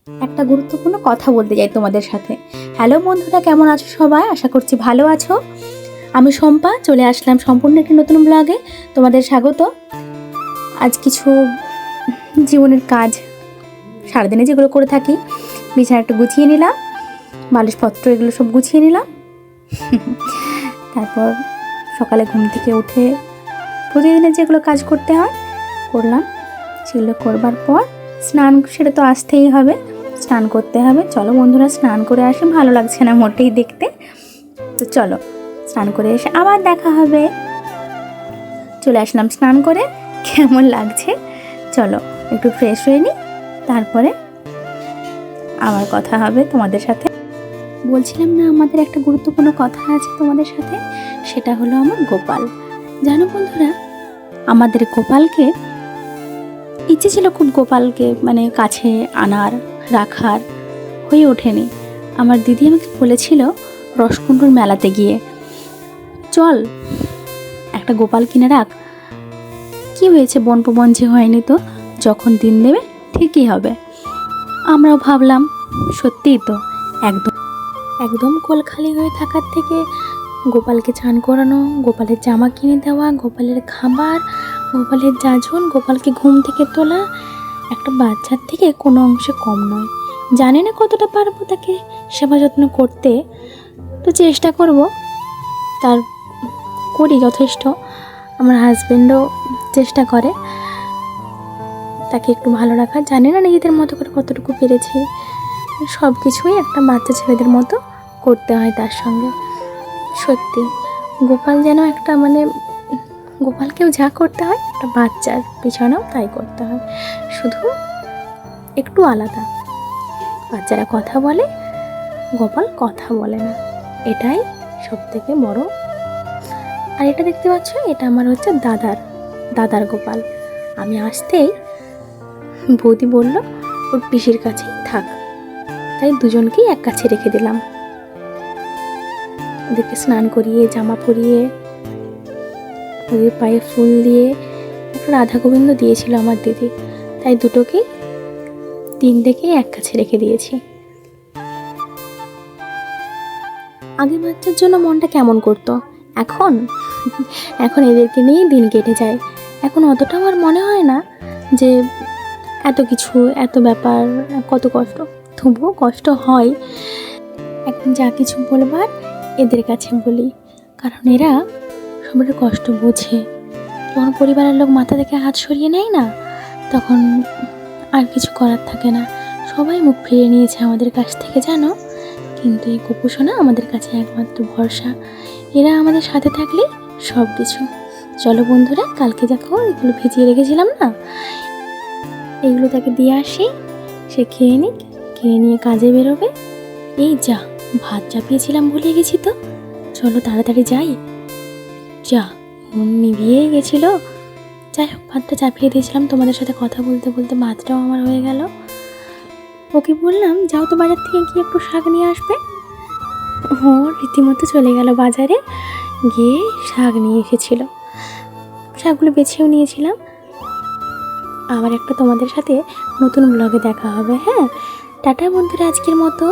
একটা গুরুত্বপূর্ণ কথা বলতে চাই তোমাদের সাথে। হ্যালো বন্ধুরা, কেমন আছো সবাই? আশা করছি ভালো আছো। আমি শম্পা, চলে আসলাম সম্পূর্ণ একটি নতুন ব্লগে। তোমাদের স্বাগত। আজ কিছু জীবনের কাজ, সারাদিনে যেগুলো করে থাকি, বিছানা একটু গুছিয়ে নিলাম, বালিশপত্র এগুলো সব গুছিয়ে নিলাম। তারপর সকালে ঘুম থেকে উঠে প্রতিদিনের যেগুলো কাজ করতে হয় করলাম। সেগুলো করবার পর স্নান, সেটা তো আসতেই হবে, স্নান করতে হবে। চলো বন্ধুরা স্নান করে আসি, ভালো লাগছে না মোটেই দেখতে। তো চলো স্নান করে এসে আবার দেখা হবে। চলে আসলাম স্নান করে, কেমন লাগছে চলো একটু ফ্রেশ হয়ে নিই, তারপরে আবার কথা হবে তোমাদের সাথে। বলছিলাম না, আমাদের একটা গুরুত্বপূর্ণ কথা আছে তোমাদের সাথে, সেটা হলো আমার গোপাল। জানো বন্ধুরা, আমাদের গোপালকে ইচ্ছে ছিল খুব, গোপালকে মানে কাছে আনার, রাখার, হয়ে ওঠেনি। আমার দিদি আমাকে বলেছিল রসকুণ্ডুর মেলাতে গিয়ে, চল একটা গোপাল কিনে রাখ। কি হয়েছে, বনপ্রবন যে হয়নি, তো যখন দিন দেবে ঠিকই হবে। আমরাও ভাবলাম সত্যিই তো, একদম একদম কোল খালি হয়ে থাকার থেকে গোপালকে চান করানো, গোপালের জামা কিনে দেওয়া, গোপালের খাবার, গোপালের যাজন, গোপালকে ঘুম থেকে তোলা একটা বাচ্চার থেকে কোনো অংশে কম নয়। জানি না কতটা পারবো তাকে সেবা যত্ন করতে, তো চেষ্টা করব, তার করি যথেষ্ট। আমার হাজব্যান্ডও চেষ্টা করে তাকে একটু ভালো রাখার। জানি না নিজেদের মতো করে কতটুকু পেরেছি। সব কিছুই একটা বাচ্চা ছেলেদের মতো করতে হয় তার সঙ্গে। সত্যি গোপাল যেন একটা মানে, গোপালকেও যা করতে হয় একটা বাচ্চার পিছনেও তাই করতে হয়, শুধু একটু আলাদা। বাচ্চারা কথা বলে, গোপাল কথা বলে না, এটাই সব থেকে বড়। আর এটা দেখতে পাচ্ছ, এটা আমার হচ্ছে দাদার গোপাল। আমি আসতেই বৌদি বলল ওর পিসির কাছেই থাক, তাই দুজনকেই এক কাছে রেখে দিলাম। ওদেরকে স্নান করিয়ে, জামা পরিয়ে, ওদের পায়ে ফুল দিয়ে একটা রাধা গোবিন্দ দিয়েছিল আমার দিদি, তাই দুটোকেই তিনটেকেই এক কাছে রেখে দিয়েছি। আগে বাচ্চার জন্য মনটা কেমন করতো, এখন এখন এদেরকে নিয়েই দিন কেটে যায়। এখন অতটা আমার মনে হয় না যে এত কিছু, এত ব্যাপার, কত কষ্ট। তবুও কষ্ট হয়। এখন যা কিছু বলবার এদের কাছে বলি, কারণ এরা সবার কষ্ট বোঝে। যখন পরিবারের লোক মাথা থেকে হাত সরিয়ে নেয় না, তখন আর কিছু করার থাকে না। সবাই মুখ ফিরিয়ে নিয়েছে আমাদের কাছ থেকে, জানো। কিন্তু এই গোপুসোনা আমাদের কাছে একমাত্র ভরসা। এরা আমাদের সাথে থাকলেই সব কিছু। চলো বন্ধুরা, কালকে দেখো এগুলো ভিজিয়ে রেখেছিলাম না, এইগুলো তাকে দিয়ে আসি, সে খেয়ে নিক, খেয়ে নিয়ে কাজে বেরোবে। এই যা, ভাত চাপিয়েছিলাম ভুলে গেছি তো, চলো তাড়াতাড়ি যাই। যা, মন নিভিয়ে গেছিলো। যাই হোক, ভাতটা চাপিয়ে দিয়েছিলাম, তোমাদের সাথে কথা বলতে বলতে ভাতটাও আমার হয়ে গেল। ওকে বললাম যাও তো বাজার থেকে গিয়ে একটু শাক নিয়ে আসবে। ও রীতিমতো চলে গেল বাজারে, গিয়ে শাক নিয়ে এসেছিল। শাকগুলো বেছেও নিয়েছিলাম। আবার একটা তোমাদের সাথে নতুন ব্লগে দেখা হবে। হ্যাঁ, টাটা বন্ধুরা, আজকের মতো।